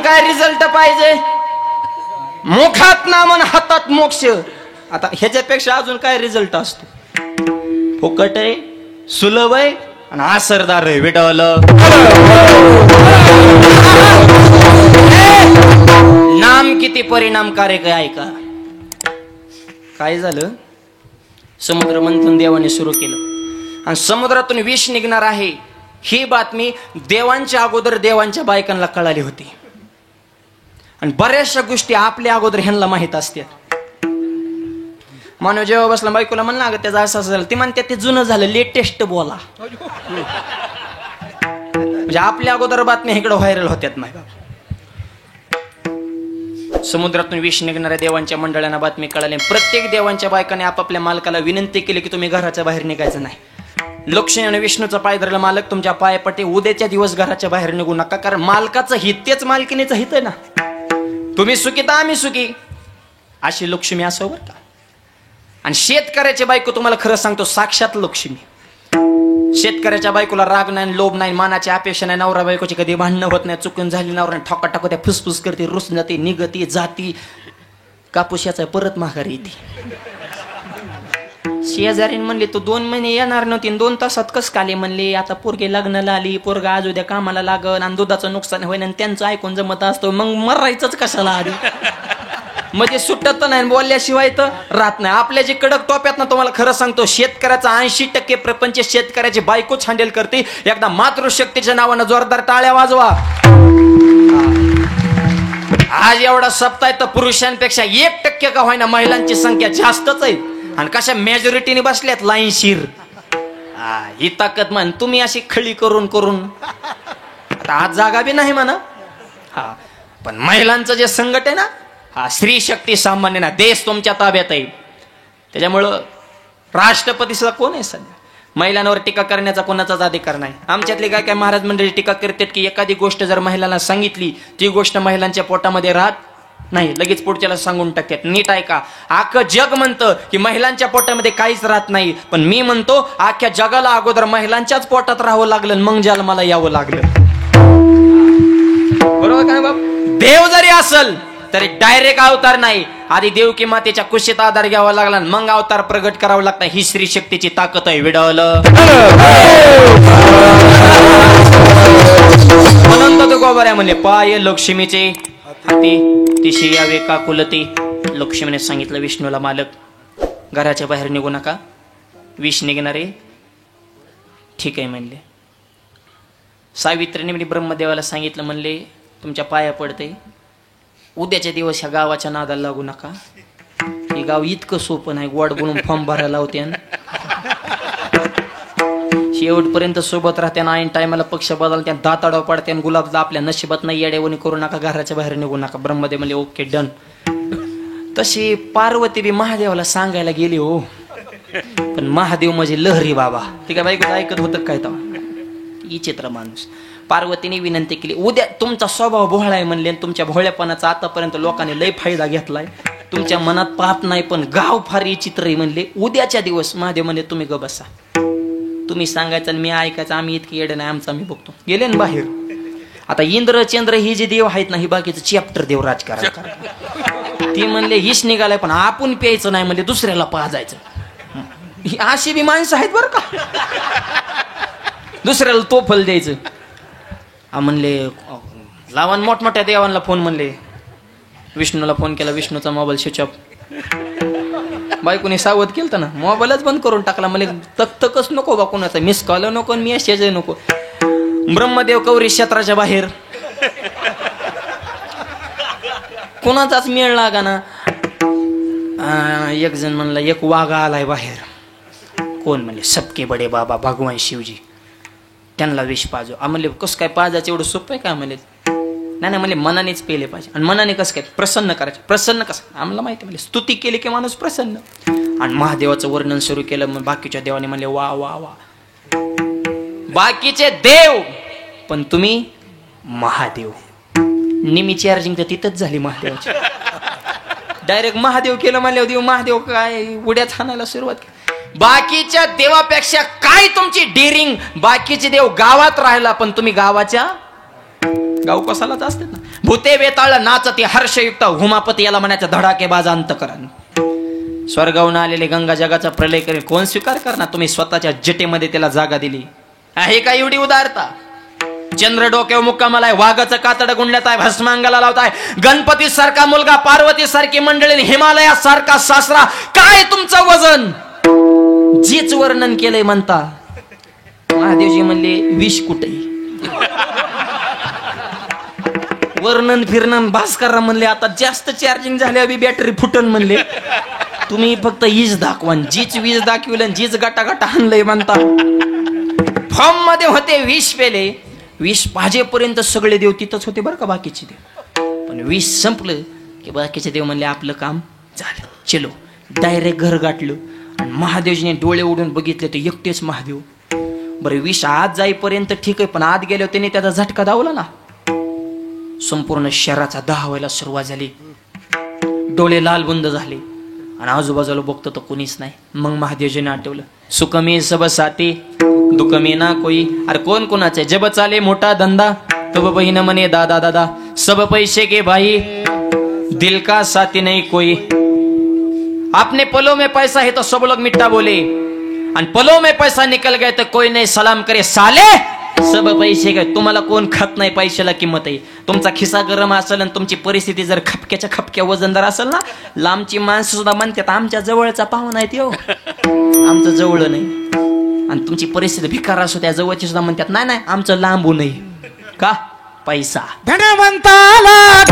काय रिझल्ट पाहिजे? मुखात नाम आणि हातात मोक्ष. आता ह्याच्यापेक्षा अजून काय रिझल्ट असतो? फुकट आहे, सुलभ आहे आणि असरदार आहे. विडवलं नाम किती परिणामकारक आहे ऐका. काय झालं? समुद्र मंथन देवाने सुरू केलं आणि समुद्रातून विष निघणार आहे ही बातमी देवांच्या अगोदर देवांच्या बायकांना कळाली होती. आणि बऱ्याचशा गोष्टी आपल्या अगोदर ह्यांना माहित असतात. मानव जेव्हा बसला बायकोला म्हणला अगं त्याचं असं झालं, ती म्हणते ते जुनं झालं, लेटेस्ट बोला. म्हणजे आपल्या अगोदर बातम्या इकडे व्हायरल होत्यात. माय बाबा समुद्रातून विष निघणाऱ्या देवांच्या मंडळांना बातमी कळाली. प्रत्येक देवांच्या बायकाने आपापल्या मालकाला विनंती केली की तुम्ही घराच्या बाहेर निघायचं नाही. लक्ष्मी आणि विष्णूचा पाय धरला. मालक तुमच्या पायापटे उद्याच्या दिवस घराच्या बाहेर निघू नका, कारण मालकाचं हित तेच मालकीनीचं हित आहे ना. तुम्ही सुखी तर आम्ही सुखी, अशी लक्ष्मी असं बरं का. आणि शेतकऱ्याची बायको तुम्हाला खरं सांगतो साक्षात लक्ष्मी. शेतकऱ्याच्या बायकोला राग नाही, लोभ नाही, मानाची अपेक्षा नाही. नवरा बायकोची कधी भांडणं होत नाही, चुकून झाली नवरा ठोका टाकू त्या फुसफुस करते, रुसून जाते, निघती जाती, कापूस याचा परत माघारी येते. शेजारीन म्हणले तू 2 महिने येणार नव्हती, 2 तासात कस काले म्हणले. आता पोरगे लग्नाला आली, पोरगा आज उद्या कामाला लागल आणि दुधाचं नुकसान होईल आणि त्यांचं ऐकून जमत असतो, मग मरायचंच कशाला आधी. म्हणजे सुटत तर नाही, बोलल्याशिवाय तर राहत नाही. आपल्या जे कडक टोप्यात ना तुम्हाला खरं सांगतो शेतकऱ्याचा 80% प्रपंच शेतकऱ्याची बायकोच हँडल करते. एकदा मातृशक्तीच्या नावानं जोरदार टाळ्या वाजवा. आज एवढा सप्ताह तर पुरुषांपेक्षा 1% का होईना महिलांची संख्या जास्तच आहे. आणि कशा मेजॉरिटीने बसल्यात लाईनशीर. ही ताकद म्हण. तुम्ही अशी खळी करून करून आता आज जागा बी नाही म्हणा. हा पण महिलांचं जे संकट आहे ना, हा स्त्री शक्ती सामान्य ना. देश तुमच्या ताब्यात आहे. त्याच्यामुळं राष्ट्रपती सुद्धा कोण आहे सध्या? महिलांवर टीका करण्याचा कोणाचाच अधिकार नाही. आमच्यातले काय काय महाराज मंडळी टीका करतात की एखादी गोष्ट जर महिलांना सांगितली ती गोष्ट महिलांच्या पोटामध्ये राहत नाही, लगेच पुढच्याला सांगून टाकतात. नीट ऐका, अख्खं जग म्हणतं की महिलांच्या पोटामध्ये काहीच राहत नाही, पण मी म्हणतो अख्ख्या जगाला अगोदर महिलांच्याच पोटात राहावं लागलं, मग जन्माला यावं लागलं. बरोबर का बाप? देव जरी असल तरी डायरेक्ट अवतार नाही, आधी देवकी मातेच्या कुशीत आधार घ्यावा लागला, मग अवतार प्रगट करावं लागतं. ही स्त्री शक्तीची ताकद आहे. विडवलं म्हणून तो गोबऱ्या म्हणले पाय लक्ष्मीचे हाती तिशी यावे का कुलती. लक्ष्मीने सांगितलं विष्णूला मालक घराच्या बाहेर निघू नका, विष निघणारे. ठीक आहे म्हणले. सावित्रीने म्हणजे ब्रह्मदेवाला सांगितलं, म्हणले तुमच्या पाया पडते, उद्याच्या दिवस ह्या गावाच्या नादाला लागू नका. हे गाव इतकं सोपं नाही, गोड बोलून फॉर्म भरायला होते, शेवटपर्यंत सोबत राहते, ऐन टायमाला पक्ष बदलते, दाताडाव पडते, गुलाबला आपल्या नशिबात नाही, येडेवणी करू नका, घराच्या बाहेर निघू नका. ब्रह्मदेव म्हणले ओके डन. तशी पार्वती बी महादेवाला सांगायला गेली हो, पण महादेव म्हणजे लहरी बाबा. ती काय बायको ऐकत होतं काय तेव्हा? विचित्र माणूस. पार्वतीने विनंती केली, उद्या तुमचा स्वभाव भोळा आहे म्हणले, तुमच्या भोळ्यापणाचा आतापर्यंत लोकांनी लय फायदा घेतलाय, तुमच्या मनात पाप नाही, पण गाव फार विचित्र आहे म्हणले. उद्याच्या दिवस महादेव म्हणले तुम्ही ग बसा, तुम्ही सांगायचं आणि मी ऐकायचं, आम्ही इतकी येडे नाही, आमचं आम्ही बघतो. गेले ना बाहेर. आता इंद्र चंद्र ही जी देव आहेत ना, ही बाकीचं चॅप्टर देव राजकारण करा. ती म्हणले हिश निघालाय पण आपण प्यायचं नाही म्हणले, दुसऱ्याला पाजायचं. अशी बी माणसं आहेत बरं का, दुसऱ्याला तोफल द्यायचं. म्हणले लावण मोठमोठ्या देवांना फोन, म्हणले विष्णूला फोन केला, विष्णूचा मोबाईल स्विच ऑफ. बायकोनी सावध केलं ना, मोबाईलच बंद करून टाकला. मला तकच नको बा कोणाचा, मिस कॉल नको, मेसेज नको. ब्रह्मदेव कौरी क्षेत्राच्या बाहेर, कोणाचाच मेळ लागा ना. एक जण म्हणला एक वाघा आलाय बाहेर. कोण म्हणले? सबके बडे बाबा भगवान शिवजी, त्यांना विष पाजो. म्हणले कसं काय पाजायचं, एवढं सोपं आहे का? म्हणले नाही म्हणले मनानेच पेले पाहिजे. आणि मनाने कसं काय? प्रसन्न करायचं. प्रसन्न कसं? आम्हाला माहिती. म्हणजे स्तुती केली की माणूस प्रसन्न. आणि महादेवाचं वर्णन सुरू केलं. मग बाकीच्या देवाने म्हणले वा वा वा, बाकीचे देव पण तुम्ही महादेव. निमी चार्जिंग तर तिथंच झाली महादेवाची. डायरेक्ट महादेव केलं म्हणले, देव महादेव काय उड्या हाणायला सुरुवात केली. बाकीच्या देवापेक्षा काय तुमची डिरिंग. बाकीचे देव गावात राहिला पण तुम्ही गावाच्या गाव कसालाच असतात ना. भूते बेताळ नाचती हर्षयुक्त हुमापती याला म्हणायचं धडाकेबाज अंतकरण. स्वर्गाहून आलेले गंगा जगाचा प्रलय करेल कोण स्वीकार करणार? तुम्ही स्वतःच्या जटेमध्ये त्याला जागा दिली आहे का? एवढी उदारता. चंद्र डोक्यावर मुक्कामाला आहे, वाघाचं कातड गुंडल्यात आहे, भस्मांगाला लावताय. गणपती सारखा मुलगा, पार्वती सारखी मंडळी, हिमालया सारखा सासरा, काय तुमचं वजन? जीच वर्णन केलंय म्हणता. महादेवजी म्हणले विष कुठे? वर्णन फिरणन भास्कर म्हणले आता जास्त चार्जिंग झाल्यावर बॅटरी फुटन म्हणले. तुम्ही फक्त वीज दाखवा, जीच वीज दाखविलं, जीच गटागटा आणलंय म्हणता. फॉर्म मध्ये होते विष पेले, विष पाजेपर्यंत सगळे देव तिथंच होते बरं का बाकीचे देव. पण विष संपलं की बाकीचे देव म्हणले आपलं काम झालं, चलो. डायरेक्ट घर गाठलं आणि महादेवजीने डोळे उडून बघितले तर एकटेच महादेव. बरं विष आत जाईपर्यंत ठीक आहे, पण आत गेल्यावर त्याने त्याचा झटका दावला ना. संपूर्ण शहराचा दाह व्हायला सुरुवात झाली. डोळे लाल बुंद झाले आणि आजूबाजूला बघतो तर कोणीच नाही. मग महादेवजीने आठवलं सुख में सब साथी दुःख में ना कोई. अरे कोण कोणाचे? जब चाले मोठा धंदा तब बहीण म्हणे दादा दादा, सब पैसे के भाई दिल का साथी नहीं कोई. आपने पलों में पैसा है तो सब लोग मिठ्ठा बोले, आणि पलों में पैसा निकल गए तो कोई नहीं सलाम करे साले. सब पैसे गए. तुम्हाला कोण खात नाही, पैशाला किंमत आहे. तुमचा खिसा गरम असेल आणि तुमची परिस्थिती जर खपक्याच्या खपक्या वजनदार असेल ना, लांबची माणसं सुद्धा म्हणतात आमच्या जवळचा पाहुणा आहे त्यो, आमचं जवळ नाही. आणि तुमची परिस्थिती भिकार असो त्या जवळची सुद्धा म्हणतात नाही नाही आमचं लांबू नाही. का? पैसा. धनवंताला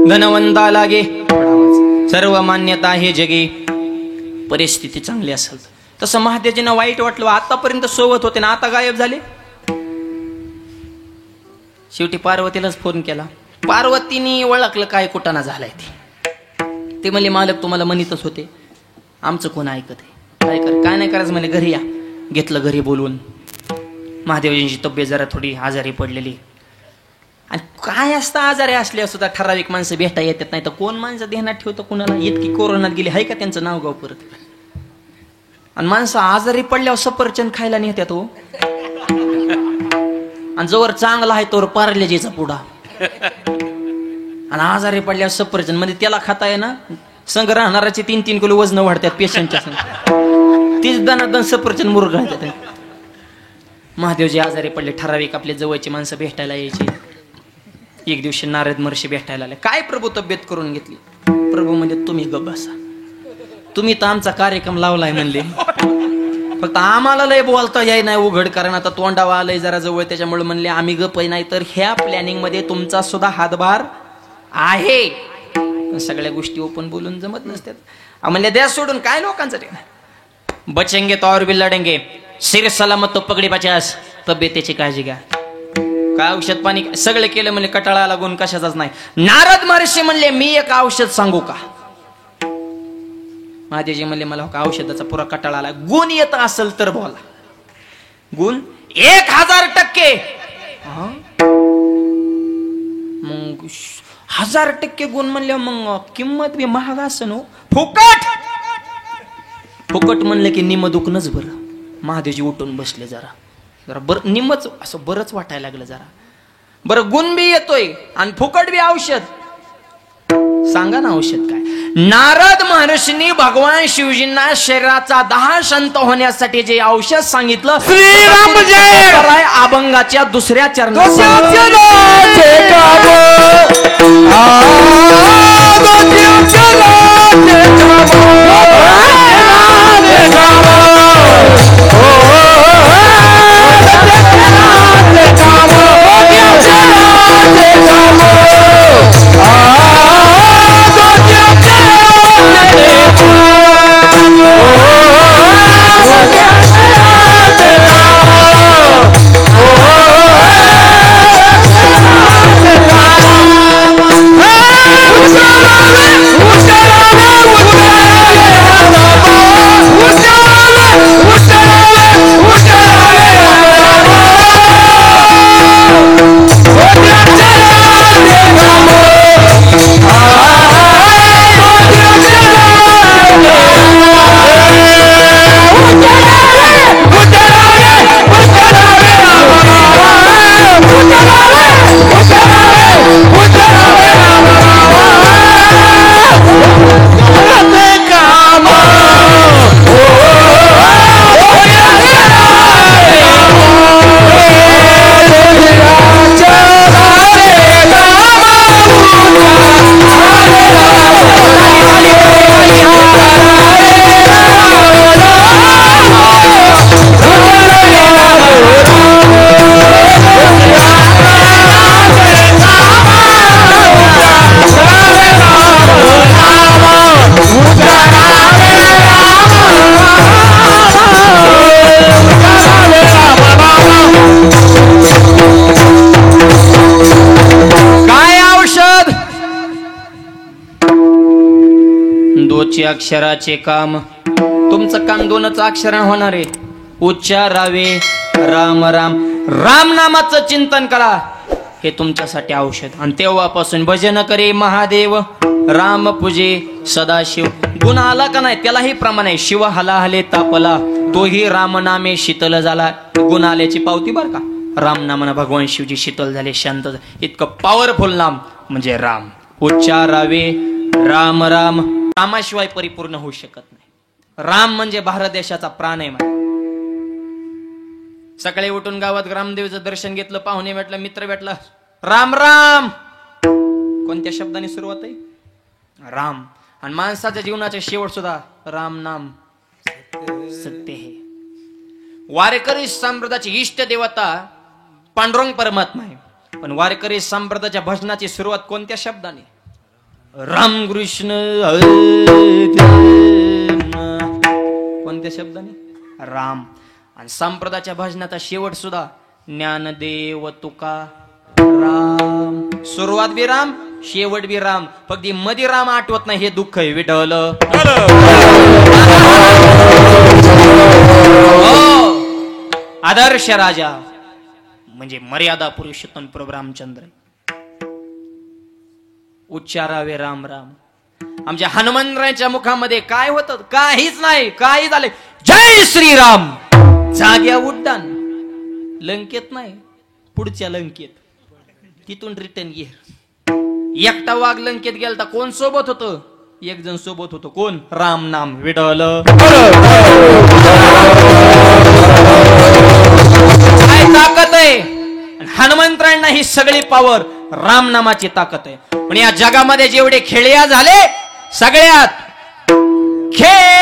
धनवंता लागे सर्व मान्यता हे जगे. परिस्थिती चांगली असेल तसं महादेवजींना वाईट वाटलं. आतापर्यंत सोबत होते ना, आता गायब झाले. शेवटी पार्वतीलाच फोन केला. पार्वतीने ओळखलं काय कुटाणा झालाय ते म्हणले मालक तुम्हाला म्हणतच होते, आमचं कोण ऐकत आहे, काय नाही करायचं म्हणे, घरी या. घेतलं घरी बोलवून. महादेवजींची तब्येत जरा थोडी आजारी पडलेली. आणि काय असतं आजारी असल्या सुद्धा ठराविक माणसं भेटा येतात, नाही तर कोण माणसं ध्यानात ठेवतं कुणाला. इतकी कोरोनात गेली आहे का त्यांचं नाव गाव परत. आणि माणसं आजारी पडल्यावर सफरचंद खायला नेत्यात हो. आणि जोवर चांगला आहे तोवर पार्लेजीचा पुडा. आणि आजारी पडल्यावर सफरचंद म्हणजे त्याला खाता ना संघ राहणाराचे 3-3 किलो वजन वाढतात पेशंटच्या संग. तीच दनादन सफरचंद मुरगाळतात. महादेवजी आजारी पडले. ठराविक आपले जवळची माणसं भेटायला यायची. एक दिवशी नारद महर्षी भेटायला आले. काय प्रभू तब्येत करून घेतली? प्रभू म्हणजे तुम्ही गप बसा, तुम्ही तर आमचा कार्यक्रम लावलाय म्हणले, फक्त आम्हाला लय बोलता याय नाही उघड, कारण आता तोंडावा आलंय जरा जवळ, त्याच्यामुळे म्हणले आम्ही गप नाही. तर ह्या प्लॅनिंग मध्ये तुमचा सुद्धा हातभार आहे. पण सगळ्या गोष्टी ओपन बोलून जमत नसतात. म्हणले द्या सोडून, काय लोकांचं ते बचेंगे तो और भी लढेंगे, सिर सलामत तो पगडी 50. तब्येतीची काळजी घ्या. काय औषध पाणी सगळं केलं म्हणजे कटाळा लागून कशाचाच नाही. नारद महर्षी म्हणले मी एक औषध सांगू का? महादेवजी म्हणले मला का औषधाचा पुरा कटाळा आला. गुण येत असेल तर बोला. गुण 1000% मग 1000% गुण म्हणले मग किंमत बी महाग असेल हो. फुकट फुकट म्हणलं की निम दुखणच बरं. महादेवजी उठून बसले. जरा बरं निमच असं बरंच वाटायला लागलं जरा. बरं गुण बी येतोय आणि फुकट बी औषध. सांगा ना औषध काय? नारद महर्षींनी भगवान शिवजींना शरीराचा दाह शांत होण्यासाठी जे औषध सांगितलं, श्रीराम जय अभंगाच्या 2ऱ्या चरणात दोची अक्षराचे काम. तुमचं काम दोनच अक्षराने होणार आहे. उच्चारावे राम राम. राम नामाचं चिंतन करा, हे तुमच्यासाठी औषध. आणि तेव्हापासून भजन करे महादेव, राम पूजे सदाशिव. गुण आला का नाही त्यालाही प्रमाण आहे. शिव हला हले तापला, तोही राम नामे शीतल झाला. गुण आल्याची पावती बर का. राम नामानं भगवान शिवजी शीतल झाले, शांत झाले. इतकं पॉवरफुल नाम म्हणजे राम. उच्चारावे राम राम. रामाशिवाय परिपूर्ण होऊ शकत नाही. राम म्हणजे भारत देशाचा प्राण आहे. सकाळी उठून गावात ग्रामदेवीचं दर्शन घेतलं, पाहुणे भेटला, मित्र भेटला, राम राम. कोणत्या शब्दाने सुरुवात आहे? राम. आणि माणसाच्या जीवनाचे शेवट सुद्धा राम नाम सत्य आहे. वारकरी संप्रदायाची इष्ट देवता पांडुरंग परमात्मा आहे. पण वारकरी संप्रदायाच्या भजनाची सुरुवात कोणत्या शब्दाने? राम कृष्ण कोणत्या शब्दाने? राम. आणि संप्रदायाच्या भजनाचा शेवट सुद्धा ज्ञानदेव तुका राम. सुरुवात बी राम, शेवट बी राम. फक्त मध्ये राम आठवत नाही, हे दुःख आहे. विठ्ठल आदर्श राजा म्हणजे मर्यादा पुरुषोत्तम प्रभू रामचंद्र. उच्चारावे राम राम. आमच्या हनुमंतरायांच्या मुखामध्ये काय होतं? काहीच नाही. काही झाले जय श्रीराम. जाग्या उड्डाण. लंकेत नाही, पुढच्या लंकेत. तिथून रिटर्न गिअर. एकटा वाघ लंकेत गेलता, कोण सोबत होतं? एक जण सोबत होतो. कोण? राम नाम. विठ्ठल काय ताकद आहे. हनुमंतरायांना ही सगळी पावर राम नामाची ताकद आहे. पण या जगामध्ये जेवढे खेळया झाले, सगळ्यात खेळ